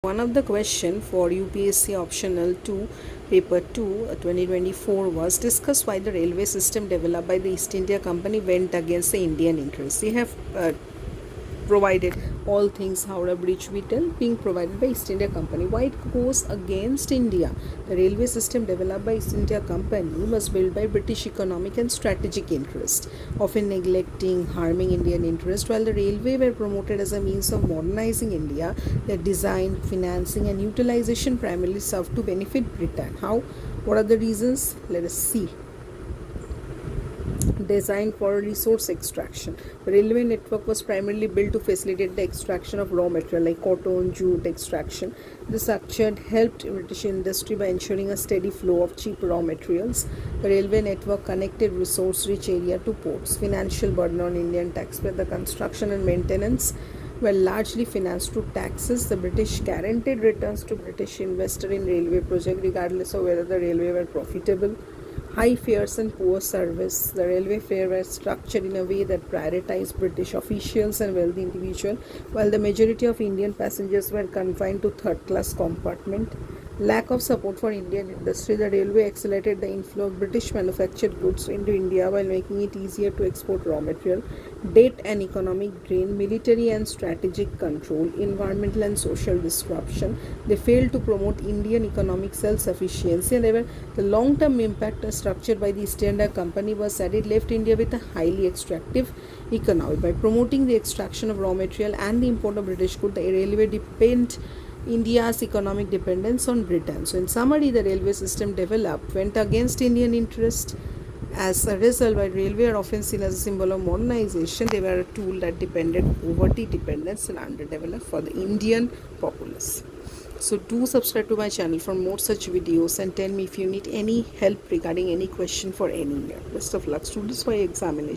One of the question for UPSC optional 2 paper 2 2024 was discuss why the railway system developed by the East India Company went against the Indian interests. They have provided all things Howrah Bridge we tell being provided by East India Company. Why it goes against India? The railway system developed by East India Company was built by British economic and strategic interest, often neglecting, harming Indian interest. While the railway were promoted as a means of modernizing India, their design, financing, and utilization primarily served to benefit Britain. How? What are the reasons? Let us see. Designed for resource extraction. The railway network was primarily built to facilitate the extraction of raw material like cotton, jute extraction. The structure helped British industry by ensuring a steady flow of cheap raw materials. The railway network connected resource-rich area to ports. Financial burden on Indian taxpayer. The construction and maintenance were largely financed through taxes. The British guaranteed returns to British investor in railway project regardless of whether the railway were profitable. High fares and poor service. The railway fare was structured in a way that prioritized British officials and wealthy individuals, while the majority of Indian passengers were confined to third-class compartment. Lack of support for Indian industry. The railway accelerated the inflow of British manufactured goods into India while making it easier to export raw material. Debt and economic drain. Military and strategic control. Environmental and social disruption. They failed to promote Indian economic self-sufficiency, and the long-term impact structured by the East India Company was that it left India with a highly extractive economy. By promoting the extraction of raw material and the import of British goods, the railway depended India's economic dependence on Britain. So in summary, the railway system developed went against Indian interest. As a result, while railway are often seen as a symbol of modernization, they were a tool that depended poverty, dependence and underdeveloped for the Indian populace. So do subscribe to my channel for more such videos and tell me if you need any help regarding any question for any year. Best of luck students for your examination.